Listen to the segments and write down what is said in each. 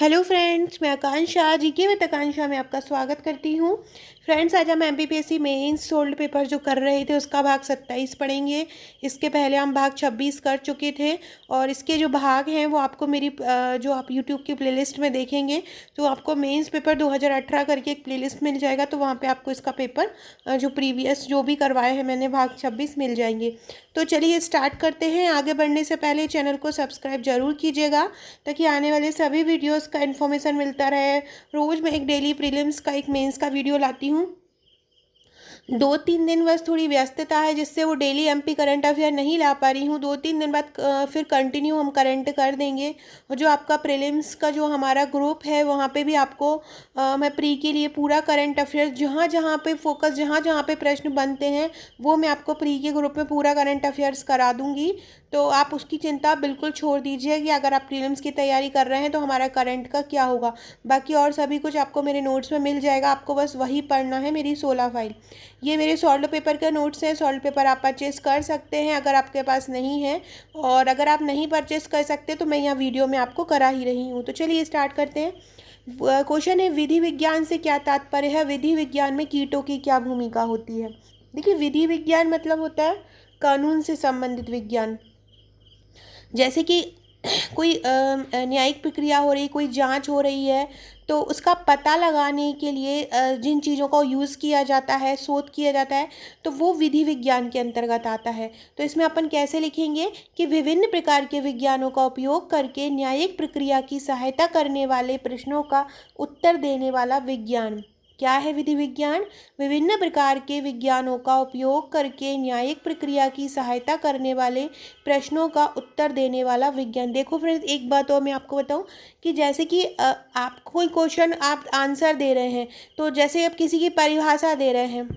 Hello friends, मैं आकांक्षा GK with आकांक्षा में आपका स्वागत करती हूँ। फ्रेंड्स, आज हम एमपीपीएससी मेंस सोल्ड पेपर जो कर रहे थे उसका भाग 27 पढ़ेंगे। इसके पहले हम भाग 26 कर चुके थे और इसके जो भाग हैं वो आपको मेरी जो आप यूट्यूब की प्लेलिस्ट में देखेंगे तो आपको मेंस पेपर 2018 करके एक प्लेलिस्ट मिल जाएगा। तो वहाँ पे आपको इसका पेपर जो प्रीवियस जो भी करवाए हैं मैंने भाग 26 मिल जाएंगे। तो चलिए स्टार्ट करते हैं। आगे बढ़ने से पहले चैनल को सब्सक्राइब जरूर कीजिएगा ताकि आने वाले सभी वीडियोस का इन्फॉर्मेशन मिलता रहे। रोज़ मैं एक डेली प्रीलिम्स का एक मेंस का वीडियो लाती हूँ। 2-3 दिन बस थोड़ी व्यस्तता है जिससे वो डेली एमपी करंट अफेयर नहीं ला पा रही हूँ। 2-3 दिन बाद फिर कंटिन्यू हम करंट कर देंगे। और जो आपका प्रीलिम्स का जो हमारा ग्रुप है वहाँ पे भी आपको मैं प्री के लिए पूरा करंट अफेयर जहाँ जहाँ पे फोकस जहाँ जहाँ पे प्रश्न बनते हैं वो मैं आपको प्री के ग्रुप में पूरा करंट अफेयर्स करा दूँगी। तो आप उसकी चिंता बिल्कुल छोड़ दीजिए कि अगर आप प्रीलिम्स की तैयारी कर रहे हैं तो हमारा करंट का क्या होगा। बाकी और सभी कुछ आपको मेरे नोट्स में मिल जाएगा, आपको बस वही पढ़ना है। मेरी 16 फाइल ये मेरे सॉल्व पेपर के नोट्स हैं। सॉल्व पेपर आप परचेस कर सकते हैं अगर आपके पास नहीं है, और अगर आप नहीं परचेस कर सकते तो मैं यहाँ वीडियो में आपको करा ही रही हूँ। तो चलिए स्टार्ट करते हैं। क्वेश्चन है, विधि विज्ञान से क्या तात्पर्य है? विधि विज्ञान में कीटों की क्या भूमिका होती है? देखिए, विधि विज्ञान मतलब होता है कानून से संबंधित विज्ञान। जैसे कि कोई न्यायिक प्रक्रिया हो रही, कोई जांच हो रही है तो उसका पता लगाने के लिए जिन चीज़ों का यूज़ किया जाता है, शोध किया जाता है, तो वो विधि विज्ञान के अंतर्गत आता है। तो इसमें अपन कैसे लिखेंगे कि विभिन्न प्रकार के विज्ञानों का उपयोग करके न्यायिक प्रक्रिया की सहायता करने वाले प्रश्नों का उत्तर देने वाला विज्ञान। क्या है विधि विज्ञान? विभिन्न प्रकार के विज्ञानों का उपयोग करके न्यायिक प्रक्रिया की सहायता करने वाले प्रश्नों का उत्तर देने वाला विज्ञान। देखो फ्रेंड्स, एक बात और मैं आपको बताऊं कि जैसे कि आप कोई क्वेश्चन आप आंसर दे रहे हैं, तो जैसे आप किसी की परिभाषा दे रहे हैं,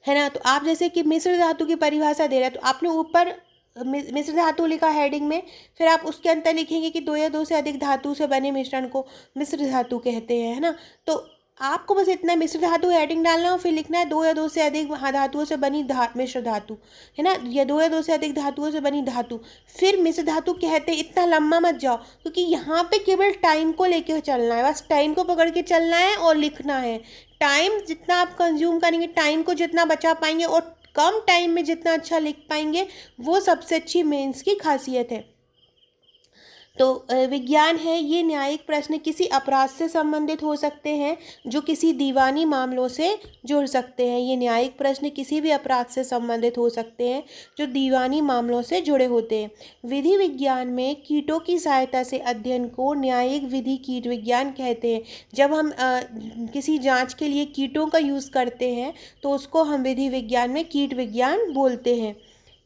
है ना, तो आप जैसे कि मिश्र धातु की परिभाषा दे रहे हैं तो आपने ऊपर मिश्र धातु लिखा हेडिंग में, फिर आप उसके अंदर लिखेंगे कि दो या दो से अधिक धातु से बने मिश्रण को मिश्र धातु कहते हैं, है ना। तो आपको बस इतना मिश्र धातु हेडिंग डालना और फिर लिखना है दो या दो से अधिक धातुओं से बनी मिश्र धातु, है ना, या दो या दो से अधिक धातुओं से बनी धातु। फिर मिश्र धातु कहते हैं, इतना लंबा मत जाओ क्योंकि यहाँ पे केवल टाइम को लेकर चलना है, बस टाइम को पकड़ के चलना है और लिखना है। टाइम जितना आप कंज्यूम करेंगे, टाइम को जितना बचा पाएंगे और कम टाइम में जितना अच्छा लिख पाएंगे, वो सबसे अच्छी मेंस की खासियत है। तो विज्ञान है, ये न्यायिक प्रश्न किसी अपराध से संबंधित हो सकते हैं जो किसी दीवानी मामलों से जुड़ सकते हैं। ये न्यायिक प्रश्न किसी भी अपराध से संबंधित हो सकते हैं जो दीवानी मामलों से जुड़े होते हैं। विधि विज्ञान में कीटों की सहायता से अध्ययन को न्यायिक विधि कीट विज्ञान कहते हैं। जब हम किसी जांच के लिए कीटों का यूज़ करते हैं तो उसको हम विधि विज्ञान में कीट विज्ञान बोलते हैं।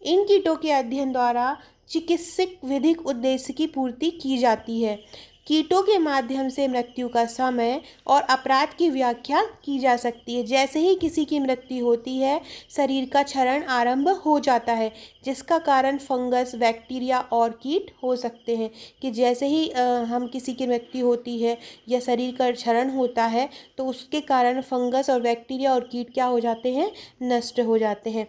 इन कीटों के अध्ययन द्वारा चिकित्सक विधिक उद्देश्य की पूर्ति की जाती है। कीटों के माध्यम से मृत्यु का समय और अपराध की व्याख्या की जा सकती है। जैसे ही किसी की मृत्यु होती है, शरीर का क्षरण आरंभ हो जाता है जिसका कारण फंगस, बैक्टीरिया और कीट हो सकते हैं। कि जैसे ही हम किसी की मृत्यु होती है या शरीर का क्षरण होता है तो उसके कारण फंगस और बैक्टीरिया और कीट क्या हो जाते हैं? नष्ट हो जाते हैं।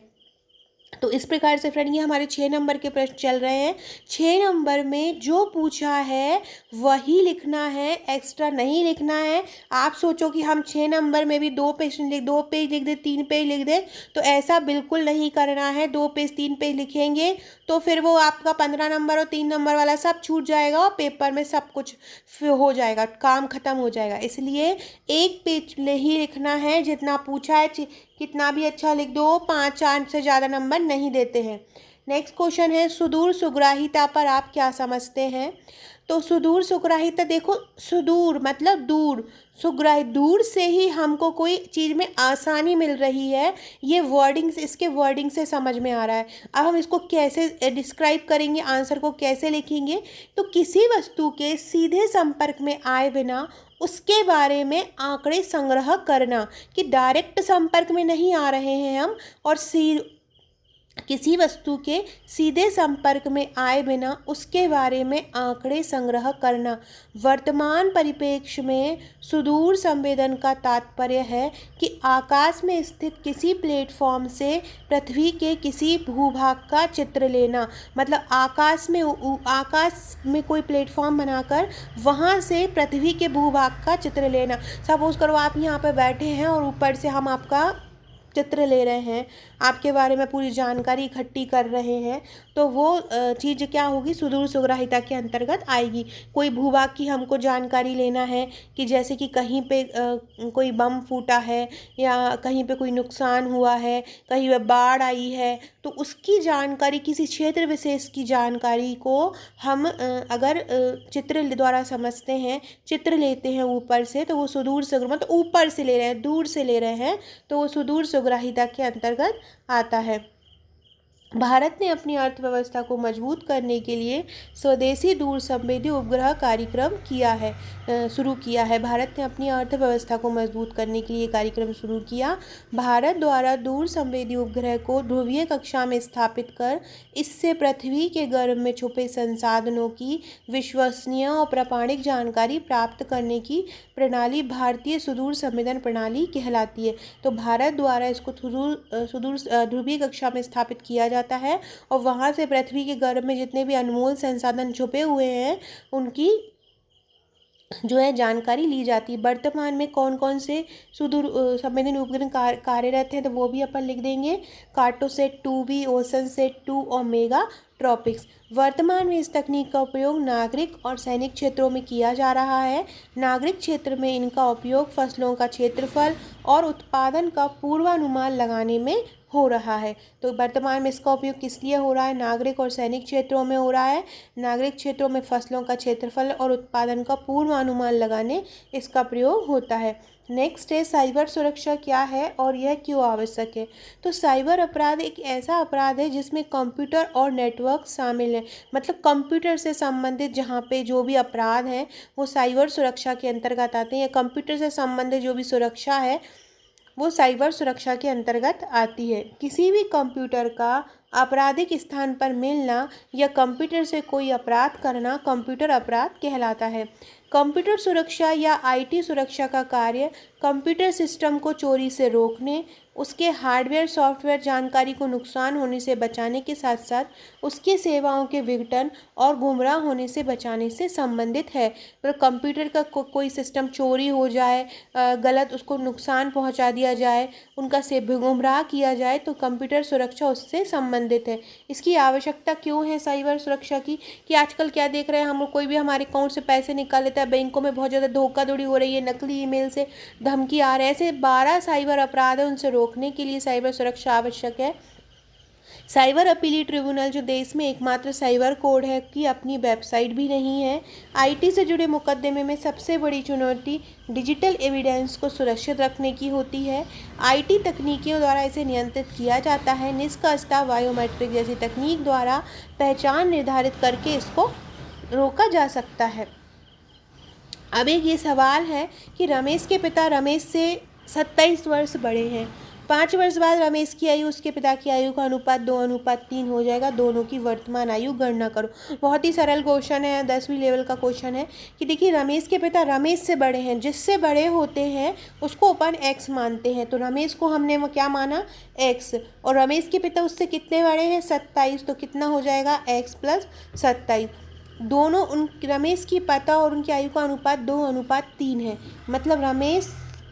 तो इस प्रकार से फ्रेंड ये हमारे 6 नंबर के प्रश्न चल रहे हैं। 6 नंबर में जो पूछा है वही लिखना है, एक्स्ट्रा नहीं लिखना है। आप सोचो कि हम 6 नंबर में भी 2 पेज लिख दे, 3 पेज लिख दे, तो ऐसा बिल्कुल नहीं करना है। 2 पेज 3 पेज लिखेंगे तो फिर वो आपका 15 नंबर और 3 नंबर वाला सब छूट जाएगा और पेपर में सब कुछ हो जाएगा, काम खत्म हो जाएगा। इसलिए एक पेज ही लिखना है, जितना पूछा है कितना भी अच्छा लिख दो, 5-4 से ज़्यादा नंबर नहीं देते हैं। नेक्स्ट क्वेश्चन है, सुदूर सुग्राहिता पर आप क्या समझते हैं? तो सुदूर सुग्राहिता, देखो सुदूर मतलब दूर, सुग्राहित दूर से ही हमको कोई चीज़ में आसानी मिल रही है, ये वर्डिंग से, इसके वर्डिंग से समझ में आ रहा है। अब हम इसको कैसे डिस्क्राइब करेंगे, आंसर को कैसे लिखेंगे? तो किसी वस्तु के सीधे संपर्क में आए बिना उसके बारे में आंकड़े संग्रह करना। कि डायरेक्ट संपर्क में नहीं आ रहे हैं हम और किसी वस्तु के सीधे संपर्क में आए बिना उसके बारे में आंकड़े संग्रह करना। वर्तमान परिप्रेक्ष्य में सुदूर संवेदन का तात्पर्य है कि आकाश में स्थित किसी प्लेटफॉर्म से पृथ्वी के किसी भूभाग का चित्र लेना। मतलब आकाश में कोई प्लेटफॉर्म बनाकर वहाँ से पृथ्वी के भूभाग का चित्र लेना। सपोज करो आप यहाँ पर बैठे हैं और ऊपर से हम आपका चित्र ले रहे हैं, आपके बारे में पूरी जानकारी इकट्ठी कर रहे हैं, तो वो चीज़ क्या होगी, सुदूर सुग्राहिता के अंतर्गत आएगी। कोई भूभाग की हमको जानकारी लेना है कि जैसे कि कहीं पे कोई बम फूटा है या कहीं पे कोई नुकसान हुआ है, कहीं पे बाढ़ आई है, तो उसकी जानकारी, किसी क्षेत्र विशेष की जानकारी को हम अगर चित्र द्वारा समझते हैं, चित्र लेते हैं ऊपर से, तो वो सुदूर मतलब ऊपर से ले रहे हैं, दूर से ले रहे हैं, तो वो सुदूर सुग्राहिता के अंतर्गत आता है। भारत ने अपनी अर्थव्यवस्था को मजबूत करने के लिए स्वदेशी दूर संवेदी उपग्रह कार्यक्रम शुरू किया है। भारत ने अपनी अर्थव्यवस्था को मजबूत करने के लिए कार्यक्रम शुरू किया। भारत द्वारा दूर संवेदी उपग्रह को ध्रुवीय कक्षा में स्थापित कर इससे पृथ्वी के गर्भ में छुपे संसाधनों की विश्वसनीय और प्रामाणिक जानकारी प्राप्त करने की प्रणाली भारतीय सुदूर संवेदन प्रणाली कहलाती है। तो भारत द्वारा इसको सुदूर ध्रुवीय कक्षा में स्थापित किया जाता है और वहाँ से पृथ्वी के गर्भ में जितने भी अनमोल संसाधन छुपे हुए हैं उनकी जो है जानकारी ली जाती है। वर्तमान में कौन कौन से सुदूर संवेदन उपग्रह कार्यरत हैं, तो वो भी अपन लिख देंगे। कार्टोसैट 2B, ओशनसैट 2 और मेगा ट्रॉपिक्स। वर्तमान में इस तकनीक का उपयोग नागरिक और सैनिक क्षेत्रों में किया जा रहा है। नागरिक क्षेत्र में इनका उपयोग फसलों का क्षेत्रफल और उत्पादन का पूर्वानुमान लगाने में हो रहा है। तो वर्तमान में इसका उपयोग किस लिए हो रहा है, नागरिक और सैनिक क्षेत्रों में हो रहा है। नागरिक क्षेत्रों में फसलों का क्षेत्रफल और उत्पादन का पूर्वानुमान लगाने इसका प्रयोग होता है। नेक्स्ट है साइबर सुरक्षा क्या है और यह क्यों आवश्यक है। तो साइबर अपराध एक ऐसा अपराध है जिसमें कंप्यूटर और नेटवर्क शामिल है। मतलब कंप्यूटर से संबंधित जहाँ पे जो भी अपराध हैं वो साइबर सुरक्षा के अंतर्गत आते हैं, या कंप्यूटर से संबंधित जो भी सुरक्षा है वो साइबर सुरक्षा के अंतर्गत आती है। किसी भी कंप्यूटर का आपराधिक स्थान पर मिलना या कंप्यूटर से कोई अपराध करना कंप्यूटर अपराध कहलाता है। कंप्यूटर सुरक्षा या आईटी सुरक्षा का कार्य कंप्यूटर सिस्टम को चोरी से रोकने, उसके हार्डवेयर सॉफ्टवेयर जानकारी को नुकसान होने से बचाने के साथ साथ उसकी सेवाओं के विघटन और गुमराह होने से बचाने से संबंधित है। मतलब कंप्यूटर का कोई सिस्टम चोरी हो जाए, गलत उसको नुकसान पहुंचा दिया जाए, उनका से गुमराह किया जाए, तो कंप्यूटर सुरक्षा उससे संबंधित है। इसकी आवश्यकता क्यों है साइबर सुरक्षा की, कि आजकल क्या देख रहे हैं हम लोग, कोई भी हमारे अकाउंट से पैसे निकाल लेता है, बैंकों में बहुत ज़्यादा धोखाधड़ी हो रही है, नकली ईमेल से धमकी आ रहे हैं, ऐसे 12 साइबर अपराध है, उनसे रोकने के लिए साइबर सुरक्षा आवश्यक है। साइबर अपील ट्रिब्यूनल जो देश में एकमात्र साइबर कोड है की अपनी वेबसाइट भी नहीं है। आईटी से जुड़े मुकदमे में सबसे बड़ी चुनौती डिजिटल एविडेंस को सुरक्षित रखने की होती है। आईटी तकनीकियों द्वारा इसे नियंत्रित किया जाता है। निष्कर्षतः बायोमेट्रिक जैसी तकनीक द्वारा पहचान निर्धारित करके इसको रोका जा सकता है। अब एक ये सवाल है कि रमेश के पिता रमेश से 27 वर्ष बड़े हैं। 5 वर्ष बाद रमेश की आयु उसके पिता की आयु का अनुपात 2:3 हो जाएगा। दोनों की वर्तमान आयु गणना करो। बहुत ही सरल क्वेश्चन है, 10वीं लेवल का क्वेश्चन है कि देखिए रमेश के पिता रमेश से बड़े हैं, जिससे बड़े होते हैं उसको अपन x मानते हैं। तो रमेश को हमने वो क्या माना, x, और रमेश के पिता उससे कितने बड़े हैं, 27, तो कितना हो जाएगा x + 27। दोनों रमेश की पिता और उनकी आयु का अनुपात 2:3 है। मतलब रमेश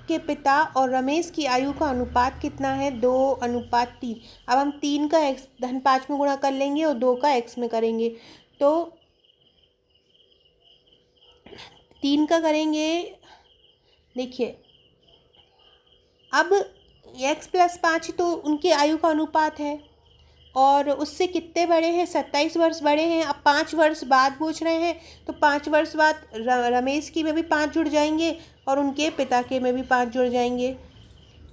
के पिता और रमेश की आयु का अनुपात कितना है, 2:3। अब हम 3 का x धन 5 में गुणा कर लेंगे और 2 का x में करेंगे, तो 3 का करेंगे। देखिए अब x + 5 तो उनकी आयु का अनुपात है और उससे कितने बड़े हैं, 27 वर्ष बड़े हैं। अब 5 वर्ष बाद पूछ रहे हैं, तो 5 वर्ष बाद रमेश की में भी 5 जुड़ जाएंगे और उनके पिता के में भी 5 जुड़ जाएंगे,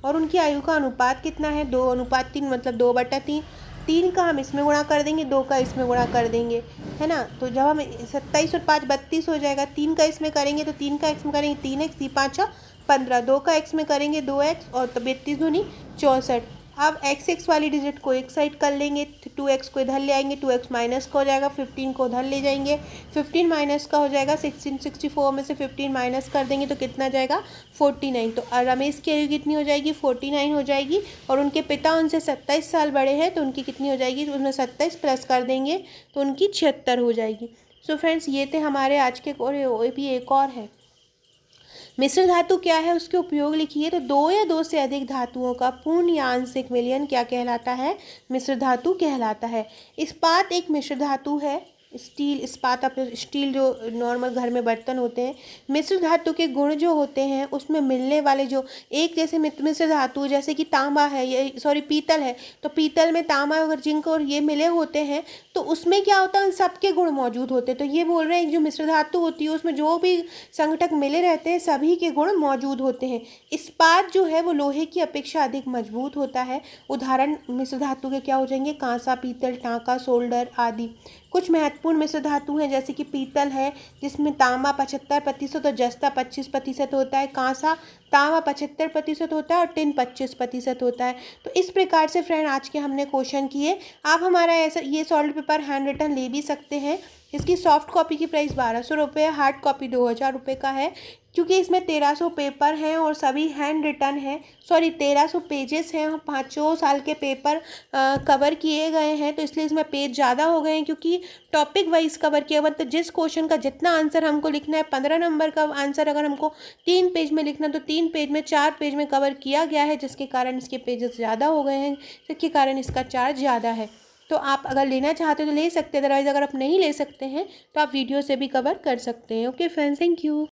और उनकी आयु का अनुपात कितना है, 2:3, मतलब 2/3। 3 का हम इसमें गुणा कर देंगे, 2 का इसमें गुणा कर देंगे, है ना। तो जब हम 27 और 5 32 हो जाएगा। 3 का इसमें करेंगे तो 3 का x में करेंगे 3x, 3 5 15, 2 का x में करेंगे 2x, और 32 दूनी 64। अब x वाली डिजिट को एक साइड कर लेंगे, 2x को इधर ले आएंगे, 2x माइनस का हो जाएगा, 15 को उधर ले जाएंगे, 15 माइनस का हो जाएगा 16, 64 में से 15 माइनस कर देंगे तो कितना जाएगा 49। तो रमेश की आयु कितनी हो जाएगी 49 हो जाएगी, और उनके पिता उनसे 27 साल बड़े हैं तो उनकी कितनी हो जाएगी, उसमें 27 प्लस कर देंगे तो उनकी 76 हो जाएगी। सो फ्रेंड्स ये थे हमारे आज के, और भी एक और है, मिश्र धातु क्या है उसके उपयोग लिखिए। तो दो या दो से अधिक धातुओं का पूर्ण या आंशिक विलयन क्या कहलाता है, मिश्र धातु कहलाता है। इस्पात एक मिश्र धातु है, स्टील, इस्पात अपने स्टील जो नॉर्मल घर में बर्तन होते हैं। मिश्र धातु के गुण जो होते हैं उसमें मिलने वाले जो एक जैसे मिश्र धातु जैसे कि तांबा है, ये सॉरी पीतल है, तो पीतल में तांबा और जिंक और ये मिले होते हैं तो उसमें क्या होता है, सबके गुण मौजूद होते हैं। तो ये बोल रहे हैं जो मिश्र धातु होती है उसमें जो भी संघटक मिले रहते हैं सभी के गुण मौजूद होते हैं। इस्पात जो है वो लोहे की अपेक्षा अधिक मजबूत होता है। उदाहरण मिश्र धातु के क्या हो जाएंगे, कांसा, पीतल, टांका, सोल्डर आदि। कुछ महत्वपूर्ण मिश्र धातु हैं जैसे कि पीतल है जिसमें तांबा 75% और जस्ता 25% होता है, कांसा तांबा 75% होता है और टिन 25% होता है। तो इस प्रकार से फ्रेंड आज के हमने क्वेश्चन किए। आप हमारा ऐसा ये सॉल्व पेपर हैंड रिटन ले भी सकते हैं। इसकी सॉफ्ट कॉपी की प्राइस 1200 रुपये, हार्ड कॉपी 2000 रुपये का है। क्योंकि इसमें 1300 पेपर हैं और सभी हैंड रिटन हैं, सॉरी 1300 पेजेस हैं और 5 साल के पेपर कवर किए गए हैं, तो इसलिए इसमें पेज ज़्यादा हो गए हैं क्योंकि टॉपिक वाइज कवर किया हुआ। तो जिस क्वेश्चन का जितना आंसर हमको लिखना है, 15 नंबर का आंसर अगर हमको 3 पेज में लिखना तो 3 पेज में 4 पेज में कवर किया गया है, जिसके कारण इसके पेजेस ज़्यादा हो गए हैं, जिसके कारण इसका चार्ज ज़्यादा है। तो आप अगर लेना चाहते हो तो ले सकते हैं, अदरवाइज़ अगर आप नहीं ले सकते हैं तो आप वीडियो से भी कवर कर सकते हैं। Okay friends, thank you.